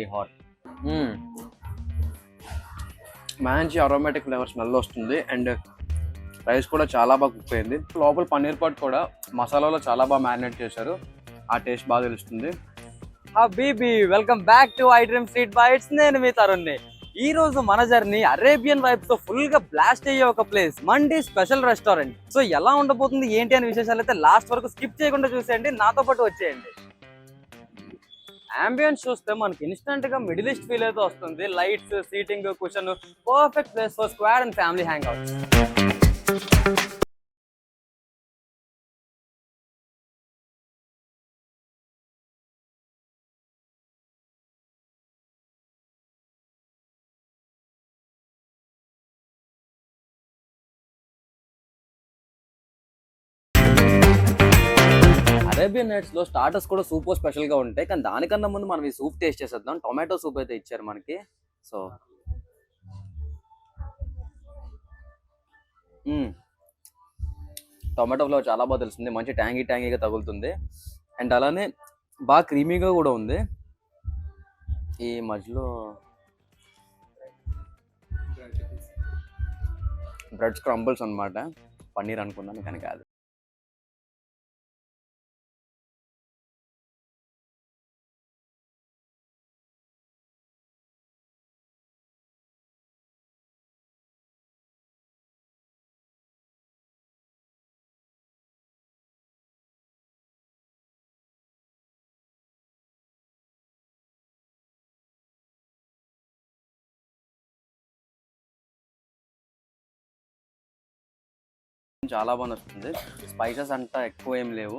Very hot. మంచి aromatic flavour smell వస్తుంది. And rice కూడా చాలా బాగా కుక్ అయింది. లోపల పన్నీర్ పాట్ కూడా మసాలాలో చాలా బాగా మ్యారినేట్ చేశారు. ఆ టేస్ట్ బాగా తెలుస్తుంది. హబీబీ, welcome back to I dream street bytes. నేను మీ తరుణ్ని. ఈ రోజు మన జర్నీ అరేబియన్ వైబ్స్ తో ఫుల్ గా బ్లాస్ట్ అయ్యే ఒక ప్లేస్, మండి స్పెషల్ రెస్టారెంట్. సో ఎలా ఉండబోతుంది ఏంటి అనే విశేషాలు అయితే లాస్ట్ వరకు స్కిప్ చేయకుండా చూసేయండి, నాతో పాటు వచ్చేయండి. అంబియన్స్ చూస్తే మనకి ఇన్స్టెంట్ గా మిడిల్ ఈస్ట్ ఫీల్ అయితే వస్తుంది. Lights, seating, cushion, perfect place for squad and family hang outs. Arabian nights లో స్టార్టర్స్ కూడా సూపర్ స్పెషల్ గా ఉంటాయి, కానీ దానికన్నా ముందు మనం ఈ సూప్ టేస్ట్ చేసేద్దాం. టొమాటో సూప్ అయితే ఇచ్చారు మనకి. సో టొమాటో ఫ్లేవర్ చాలా బాగా తెలుస్తుంది. మంచి ట్యాంగీగా తగులుతుంది. అండ్ అలానే బాగా క్రీమీగా కూడా ఉంది. ఈ మధ్యలో బ్రెడ్ స్క్రంబుల్స్ అన్నమాట. పన్నీర్ అనుకున్నాను కానీ కాదు. చాలా బాగా నచ్చుతుంది. స్పైసెస్ అంతా ఎక్కువ ఏం లేవు,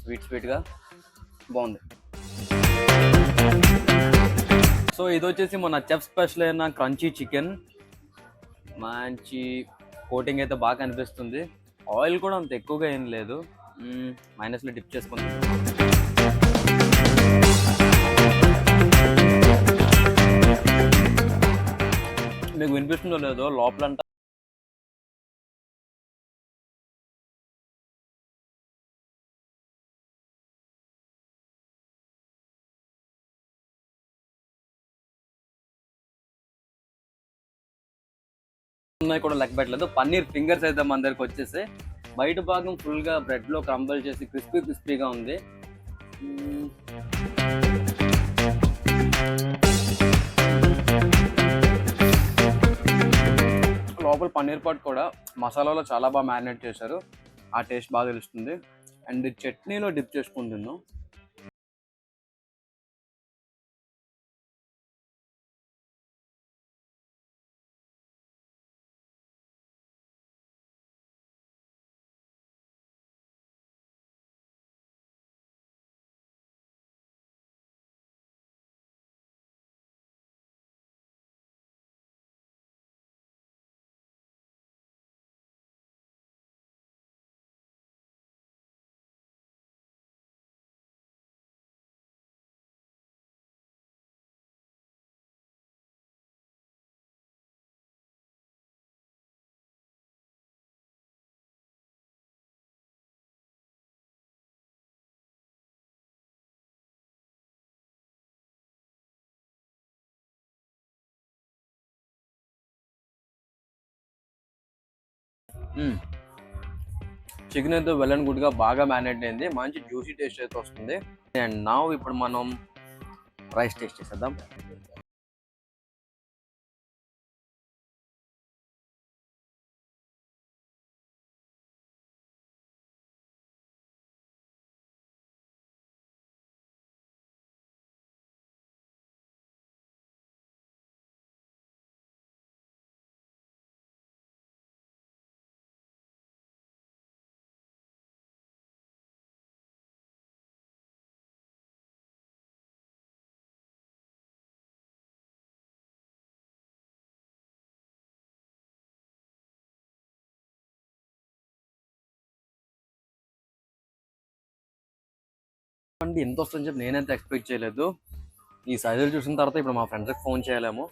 స్వీట్గా బాగుంది. సో ఇది వచ్చేసి మన చెఫ్ స్పెషల్ అయిన క్రంచీ చికెన్. మంచి కోటింగ్ అయితే బాగా అనిపిస్తుంది. ఆయిల్ కూడా అంత ఎక్కువగా ఏం లేదు. మైనస్లో డిప్ చేసుకుంది. మీకు వినిపిస్తుందో లేదో లోపలంతా ఉన్నాయి కూడా లెక్క పెట్టలేదు. పన్నీర్ ఫింగర్స్ అయితే మన దగ్గరకు వచ్చేసి బయట భాగం ఫుల్గా బ్రెడ్లో క్రంబల్ చేసి క్రిస్పీగా ఉంది. లోపల పన్నీర్ పాట్ కూడా మసాలాలో చాలా బాగా మ్యారినేట్ చేశారు. ఆ టేస్ట్ బాగా తెలుస్తుంది. అండ్ చట్నీలో డిప్ చేసుకుంటున్నాం. చికెన్ అయితే వెల్ అండ్ గుడ్గా బాగా మ్యారినేట్ అయింది. మంచి జ్యూసీ టేస్ట్ అయితే వస్తుంది. అండ్ నా ఇప్పుడు మనం రైస్ టేస్ట్ చేసేద్దాం. అండి ఎంత వస్తుందని చెప్పి నేనైతే ఎక్స్పెక్ట్ చేయలేదు. ఈ సైజులు చూసిన తర్వాత ఇప్పుడు మా ఫ్రెండ్స్కి ఫోన్ చేయలేము.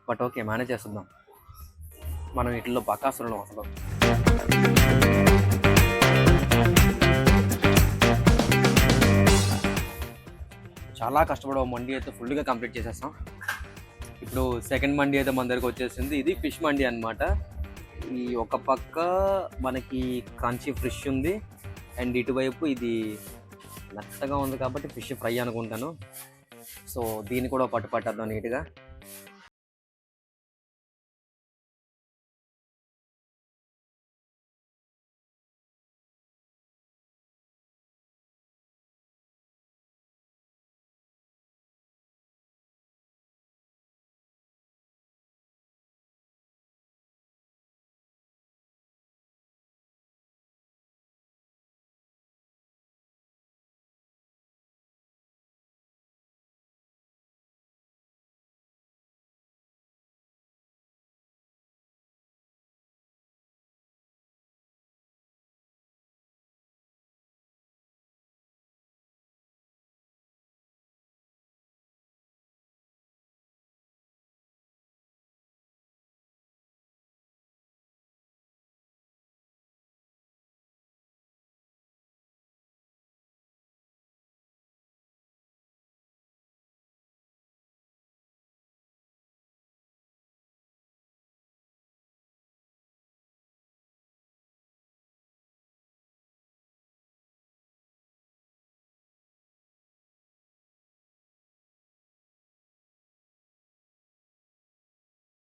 బట్ ఓకే, మేనేజ్ చేస్తున్నాం. మనం వీటిల్లో బకాసురులం అసలు. చాలా కష్టపడి మండి అయితే ఫుల్గా కంప్లీట్ చేసేస్తాం. ఇప్పుడు సెకండ్ మండి అయితే మన దగ్గరకు వచ్చేసింది. ఇది ఫిష్ మండి అన్నమాట. ఈ ఒక పక్క మనకి క్రంచీ ఫిష్ ఉంది అండ్ ఇటువైపు ఇది మెత్తగా ఉంది కాబట్టి ఫిష్ ఫ్రై అనుకుంటాను. సో దీన్ని కూడా పట్టేద్దాం నీట్గా.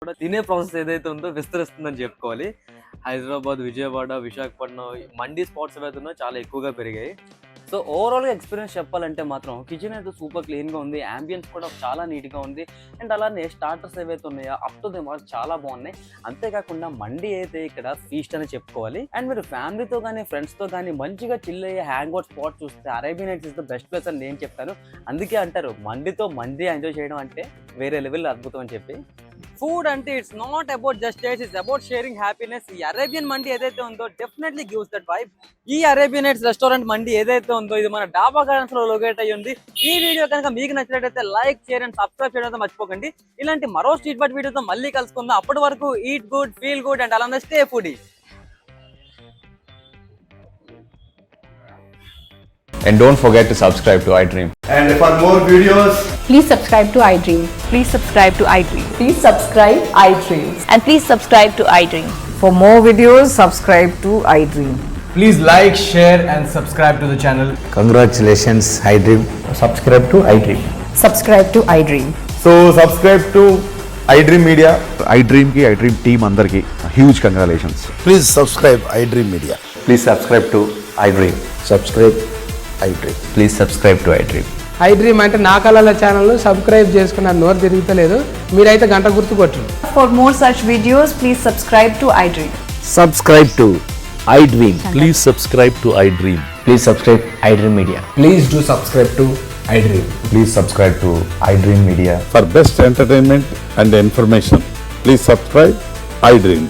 కూడా తినే ప్రాసెస్ ఏదైతే ఉందో విస్తరిస్తుందని చెప్పుకోవాలి. హైదరాబాద్, విజయవాడ, విశాఖపట్నం మండీ స్పాట్స్ ఏవైతే ఉన్నాయో చాలా ఎక్కువగా పెరిగాయి. సో ఓవరాల్గా ఎక్స్పీరియన్స్ చెప్పాలంటే మాత్రం కిచెన్ అయితే సూపర్ క్లీన్గా ఉంది, యాంబియన్స్ కూడా చాలా నీట్గా ఉంది అండ్ అలానే స్టార్టర్స్ ఏవైతే ఉన్నాయో అప్ టు ది మార్క్ చాలా బాగున్నాయి. అంతేకాకుండా మండీ అయితే ఇక్కడ ఫీస్ట్ అని చెప్పుకోవాలి. అండ్ మీరు ఫ్యామిలీతో కానీ ఫ్రెండ్స్తో కానీ మంచిగా చిల్ అయ్యే హ్యాంగ్ అవుట్ స్పాట్ చూస్తే Arabian nights is the best place అని నేను చెప్తాను. అందుకే అంటారు మండీతో మండీ ఎంజాయ్ చేయడం అంటే వేరే లెవెల్ అద్భుతం అని చెప్పి. ఫుడ్ అంటే it's not about just taste, it's about sharing happiness. ఈ అరేబియన్ మండీ ఏదైతే ఉందో డెఫినెట్లీ గివ్స్ దట్ వైబ్. ఈ అరేబియన్ నైట్స్ రెస్టారెంట్ మండీ ఏదైతే ఉందో ఇది మన డాబా గార్డెన్స్ లో లొకేట్ అయ్యి ఉంది. ఈ వీడియో కనుక మీకు నచ్చినట్లయితే లైక్, షేర్ అండ్ సబ్స్క్రైబ్ చేయడం అయితే మర్చిపోకండి. ఇలాంటి మరో స్ట్రీట్ ఫుడ్ వీడియోతో మళ్ళీ కలుసుకుందాం. అప్పటి వరకు eat good, feel good and అలానే stay foodie. And don't forget to subscribe to iDream. And for more videos, Please subscribe to iDream. Please subscribe to iDream. Please subscribe iDream. And please subscribe to iDream. For more videos, subscribe to iDream. Please like, share and subscribe to the channel. Congratulations, iDream. Subscribe to iDream. Subscribe to iDream. so subscribe to iDream Media. iDream ki iDream team andarki huge congratulations. Please subscribe iDream Media. Please subscribe to iDream. Subscribe iDream. Please subscribe to iDream. iDream అంటే నా కళల channel subscribe చేసుకున్న నోరు తిరుగుతలేదు, మీరైతే గంట గుర్తు కొట్టండి. For more such videos, please subscribe to iDream. Subscribe to iDream. Please subscribe to iDream. Please subscribe iDream Media. Please do subscribe to iDream. Please subscribe to iDream Media. For best entertainment and information, please subscribe iDream.